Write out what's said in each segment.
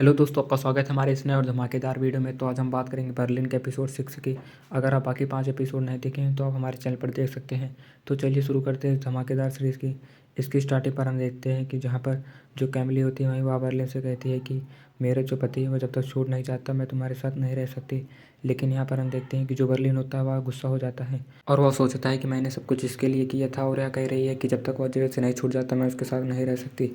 Hello दोस्तों, आपका स्वागत है हमारे इस नए और धमाकेदार वीडियो में। तो आज हम बात करेंगे बर्लिन के एपिसोड 6 की। अगर आप बाकी 5 एपिसोड नहीं देखे हैं तो आप हमारे चैनल पर देख सकते हैं। तो चलिए शुरू करते हैं इस धमाकेदार सीरीज़ की। इसकी स्टार्टिंग पर हम देखते हैं कि जहाँ पर जो कैमिली होती है वहीं वह बर्लिन से कहती है कि मेरा जो पति है वह जब तक छोड़ नहीं जाता मैं तुम्हारे साथ नहीं रह सकती। लेकिन यहाँ पर हम देखते हैं कि जो बर्लिन होता है वह गुस्सा हो जाता है और वह सोचता है कि मैंने सब कुछ इसके लिए किया था, और यह कह रही है कि जब तक वह जेल से नहीं छूट जाता मैं उसके साथ नहीं रह सकती।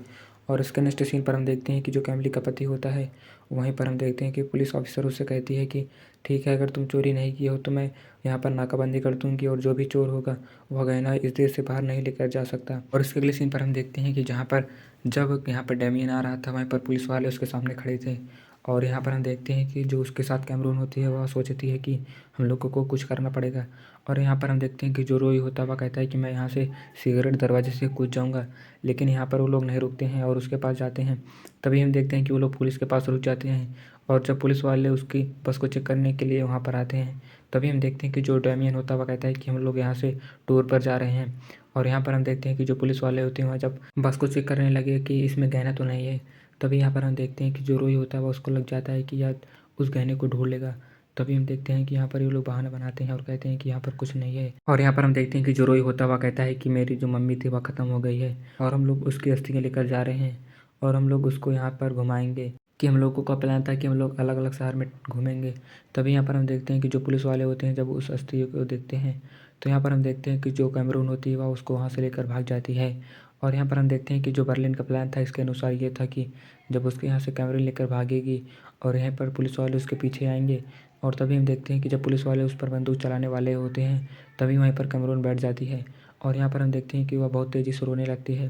और इसके नेक्स्ट सीन पर हम देखते हैं कि जो कैमिली का पति होता है वहीं पर हम देखते हैं कि पुलिस ऑफिसर उससे कहती है कि ठीक है, अगर तुम चोरी नहीं की हो तो मैं यहाँ पर नाकाबंदी कर दूंगी और जो भी चोर होगा वह गहना इस देश से बाहर नहीं लेकर जा सकता। और इसके अगले सीन पर हम देखते हैं कि जहाँ पर जब यहाँ पर डेमियन आ रहा था वहीं पर पुलिस वाले उसके सामने खड़े थे। और यहाँ पर हम देखते हैं कि जो उसके साथ कैमरून होती है वह सोचती है कि हम लोगों को कुछ करना पड़ेगा। और यहाँ पर हम देखते हैं कि जो रोई होता है वह कहता है कि मैं यहाँ से सिगरेट दरवाजे से कूद जाऊँगा। लेकिन यहाँ पर वो लोग नहीं रुकते हैं और उसके पास जाते हैं। तभी हम देखते हैं कि वो लोग पुलिस के पास रुक जाते हैं। और जब पुलिस वाले उसकी बस को चेक करने के लिए वहाँ पर आते हैं तभी हम देखते हैं कि जो डेमियन होता है वह कहता है कि हम लोग यहाँ से टूर पर जा रहे हैं। और यहाँ पर हम देखते हैं कि जो पुलिस वाले होते हैं वह जब बस को चेक करने लगे कि इसमें गहना तो नहीं है, तभी यहाँ पर हम देखते हैं कि जो रोई होता है वह उसको लग जाता है कि यार उस गहने को ढूंढ लेगा। तभी हम देखते हैं कि यहाँ पर ये लोग बहाना बनाते हैं और कहते हैं कि यहाँ पर कुछ नहीं है। और यहाँ पर हम देखते हैं कि जो रोई होता है वह कहता है कि मेरी जो मम्मी थी वह ख़त्म हो गई है और हम लोग उसकी अस्थियाँ लेकर जा रहे हैं और हम लोग उसको यहाँ पर घुमाएंगे। कि हम लोगों का प्लान था कि हम लोग अलग अलग शहर में घूमेंगे। तभी यहाँ पर हम देखते हैं कि जो पुलिस वाले होते हैं जब उस अस्थि को देखते हैं तो यहाँ पर हम देखते हैं कि जो कैमरून होती है वह उसको वहाँ से लेकर भाग जाती है। और यहाँ पर हम देखते हैं कि जो बर्लिन का प्लान था इसके अनुसार ये था कि जब उसके यहाँ से कैमरून लेकर भागेगी और यहाँ पर पुलिस वाले उसके पीछे आएंगे। और तभी हम देखते हैं कि जब पुलिस वाले उस पर बंदूक चलाने वाले होते हैं तभी वहीं पर कैमरून बैठ जाती है। और यहाँ पर हम देखते हैं कि वह बहुत तेज़ी से रोने लगती है।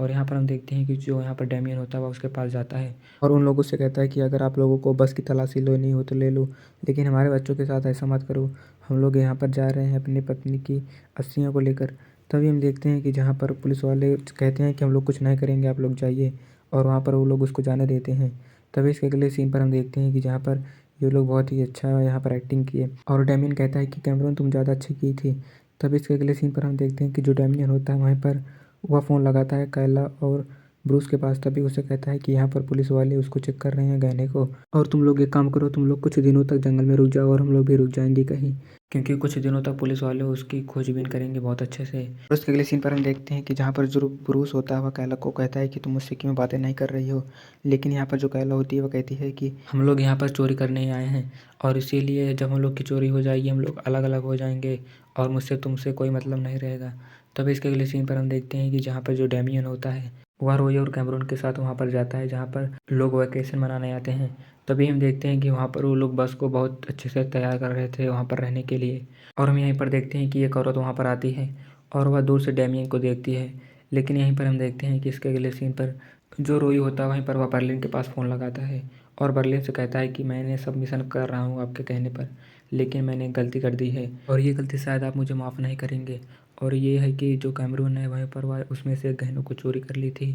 और यहाँ पर हम देखते हैं कि जो यहाँ पर डेमियन होता है वह उसके पास जाता है और उन लोगों से कहता है कि अगर आप लोगों को बस की तलाशी लेनी हो तो ले लो, लेकिन हमारे बच्चों के साथ ऐसा मत करो। हम लोग यहाँ पर जा रहे हैं अपनी पत्नी की अस्थियों को लेकर। तभी हम देखते हैं कि जहाँ पर पुलिस वाले कहते हैं कि हम लोग कुछ नहीं करेंगे, आप लोग जाइए, और वहाँ पर वो लोग उसको जाने देते हैं। तभी इसके अगले सीन पर हम देखते हैं कि जहाँ पर ये लोग बहुत ही अच्छा यहाँ पर एक्टिंग किए और डेमियन कहता है कि कैमरून तुम ज़्यादा अच्छी की थी। तभी इसके अगले सीन पर हम देखते हैं कि जो डेमियन होता है वहीं पर वह फ़ोन लगाता है कायला और ब्रूस के पास। तभी उसे कहता है कि यहाँ पर पुलिस वाले उसको चेक कर रहे हैं गहने को, और तुम लोग एक काम करो, तुम लोग कुछ दिनों तक जंगल में रुक जाओ और हम लोग भी रुक जाएंगे कहीं, क्योंकि कुछ दिनों तक पुलिस वाले उसकी खोजबीन करेंगे बहुत अच्छे से। और उसके अगले सीन पर हम देखते हैं कि जहाँ पर जो ब्रूस होता है वह कायला को कहता है कि तुम मुझसे क्यों बातें नहीं कर रही हो। लेकिन यहाँ पर जो कायला होती है वह कहती है कि हम लोग यहाँ पर चोरी करने आए हैं और इसीलिए जब हम लोग की चोरी हो जाएगी हम लोग अलग अलग हो जाएंगे और मुझसे तुमसे कोई मतलब नहीं रहेगा। तब इसके अगले सीन पर हम देखते हैं कि जहाँ पर जो डेमियन होता है वह रोई और कैमरून के साथ वहाँ पर जाता है जहाँ पर लोग वैकेशन मनाने आते हैं। तभी हम देखते हैं कि वहाँ पर वो लोग बस को बहुत अच्छे से तैयार कर रहे थे वहाँ पर रहने के लिए। और हम यहीं पर देखते हैं कि एक औरत वहाँ पर आती है और वह दूर से डेमियन को देखती है। लेकिन यहीं पर हम देखते हैं कि इसके अगले सीन पर जो रोई होता है वहीं पर वह बर्लिन के पास फ़ोन लगाता है और बर्लिन से कहता है कि मैंने सब मिशन कर रहा हूँ आपके कहने पर, लेकिन मैंने गलती कर दी है और ये गलती शायद आप मुझे माफ़ नहीं करेंगे। और ये है कि जो कैमरून है वहीं पर वह उसमें से गहनों को चोरी कर ली थी।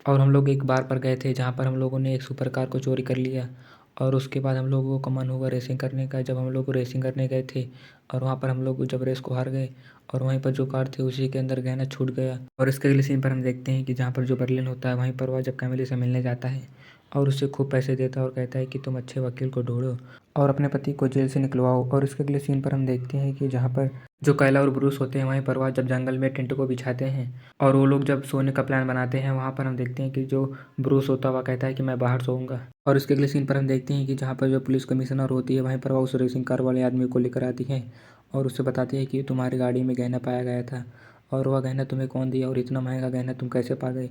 और हम लोग एक बार पर गए थे जहाँ पर हम लोगों ने एक सुपर कार को चोरी कर लिया और उसके बाद हम लोगों को मन हुआ रेसिंग करने का। जब हम लोग रेसिंग करने गए थे और वहाँ पर हम लोग जब रेस को हार गए और वहीं पर जो कार थी उसी के अंदर गहना छूट गया। और इसके अगले सीन पर हम देखते हैं कि जहाँ पर जो बर्लिन होता है वहीं पर वह जब कैमिली से मिलने जाता है और उससे खूब पैसे देता है और कहता है कि तुम अच्छे वकील को ढूंढो और अपने पति को जेल से निकलवाओ। और इसके अगले सीन पर हम देखते हैं कि जहाँ पर जो कायला और ब्रूस होते हैं वहीं पर वह जब जंगल में टेंट को बिछाते हैं और वो लोग जब सोने का प्लान बनाते हैं वहाँ पर हम देखते हैं कि जो ब्रूस होता है वह कहता है कि मैं बाहर सोऊंगा। और इसके अगले सीन पर हम देखते हैं कि जहाँ पर जो पुलिस कमिश्नर होती है वहीं पर वह उस रेसिंग कार वाले आदमी को लेकर आती है और उससे बताती है कि तुम्हारी गाड़ी में गहना पाया गया था और वह गहना तुम्हें कौन दिया और इतना महंगा गहना तुम कैसे पा गए।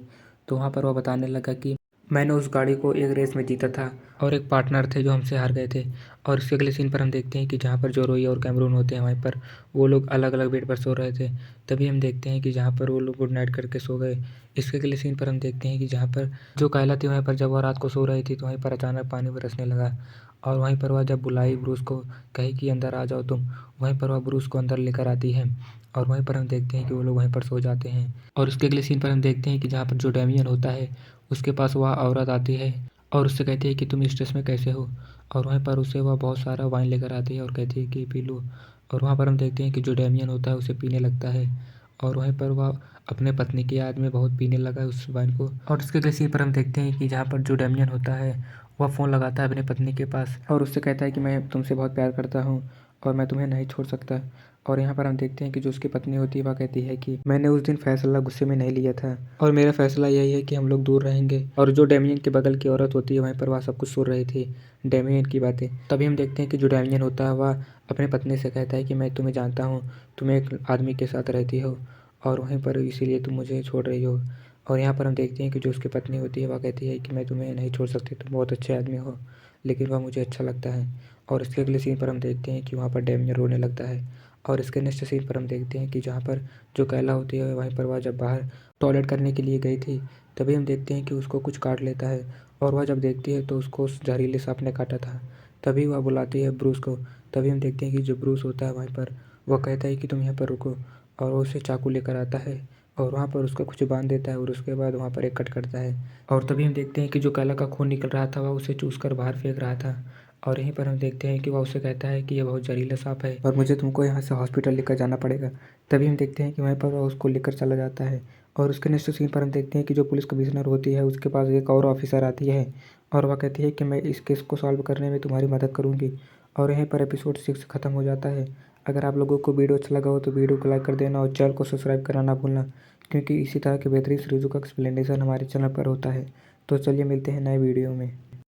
तो वहाँ पर वह बताने लगा कि मैंने उस गाड़ी को एक रेस में जीता था और एक पार्टनर थे जो हमसे हार गए थे। और इसके अगले सीन पर हम देखते हैं कि जहाँ पर जो रोई और कैमरून होते हैं वहीं पर वो लोग अलग अलग बेड पर सो रहे थे। तभी हम देखते हैं कि जहाँ पर वो लोग गुड नाइट करके सो गए। इसके अगले सीन पर हम देखते हैं कि जहाँ पर जो कायला थी वहीं पर जब वह रात को सो रही थी तो वहीं पर अचानक पानी बरसने लगा और वहीं पर वह जब बुलाई ब्रूस को, कही कि अंदर आ जाओ तुम, वहीं पर वह ब्रूस को अंदर लेकर आती है और वहीं पर हम देखते हैं कि वो लोग वहीं पर सो जाते हैं। और उसके अगले सीन पर हम देखते हैं कि जहाँ पर जो डेमियन होता है उसके पास वह औरत आती है और उससे कहती है कि तुम स्ट्रेस में कैसे हो। और वहीं पर उसे वह बहुत सारा वाइन लेकर आती है और कहती है कि पी लो। और वहाँ पर हम देखते हैं कि जो डेमियन होता है उसे पीने लगता है और वहीं पर वह अपने पत्नी की याद में बहुत पीने लगा उस वाइन को। और उसके अगले सीन पर हम देखते हैं कि जहाँ पर जो डेमियन होता है वह फ़ोन लगाता है अपनी पत्नी के पास और उससे कहता है कि मैं तुमसे बहुत प्यार करता हूँ और मैं तुम्हें नहीं छोड़ सकता। और यहाँ पर हम देखते हैं कि जो उसकी पत्नी होती है वह कहती है कि मैंने उस दिन फैसला गुस्से में नहीं लिया था और मेरा फैसला यही है कि हम लोग दूर रहेंगे। और जो डेमियन के बगल की औरत होती है वहीं पर वह सब कुछ सुन रही थी, डेमियन की बातें। तभी हम देखते हैं कि जो डेमियन होता है वह अपनी पत्नी से कहता है कि मैं तुम्हें जानता हूँ, तुम एक आदमी के साथ रहती हो और वहीं पर इसीलिए तुम मुझे छोड़ रही हो। और यहाँ पर हम देखते हैं कि जो उसकी पत्नी होती है वह कहती है कि मैं तुम्हें नहीं छोड़ सकती, तुम बहुत अच्छे आदमी हो, लेकिन वह मुझे अच्छा लगता है। और इसके अगले सीन पर हम देखते हैं कि वहाँ पर डेमियन रोने लगता है। और इसके नेक्स्ट सीन पर हम देखते हैं कि जहाँ पर जो कैला होती है वहीं पर वह जब बाहर टॉयलेट करने के लिए गई थी, तभी हम देखते हैं कि उसको कुछ काट लेता है। और वह जब देखती है तो उसको उस जहरीले सांप ने काटा था। तभी वह बुलाती है ब्रूस को। तभी हम देखते हैं कि जो ब्रूस होता है वहीं पर वह कहता है कि तुम यहाँ पर रुको, और वो उसे चाकू लेकर आता है और वहाँ पर उसका कुछ बांध देता है और उसके बाद वहाँ पर एक कट करता है। और तभी हम देखते हैं कि जो काला का खून निकल रहा था वह उसे चूस कर बाहर फेंक रहा था। और यहीं पर हम देखते हैं कि वह उसे कहता है कि यह बहुत जहरीला सांप है और मुझे तुमको यहाँ से हॉस्पिटल लेकर जाना पड़ेगा। तभी हम देखते हैं कि वहीं पर वह उसको लेकर चला जाता है। और उसके नेक्स्ट सीन पर हम देखते हैं कि जो पुलिस कमिश्नर होती है उसके पास एक और ऑफिसर आती है और वह कहती है कि मैं इस केस को सॉल्व करने में तुम्हारी मदद करूँगी। और यहीं पर एपिसोड 6 खत्म हो जाता है। अगर आप लोगों को वीडियो अच्छा लगा हो तो वीडियो को लाइक कर देना और चैनल को सब्सक्राइब करना ना भूलना, क्योंकि इसी तरह के बेहतरीन सीरीज़ों का एक्सप्लेनेशन हमारे चैनल पर होता है। तो चलिए मिलते हैं नए वीडियो में।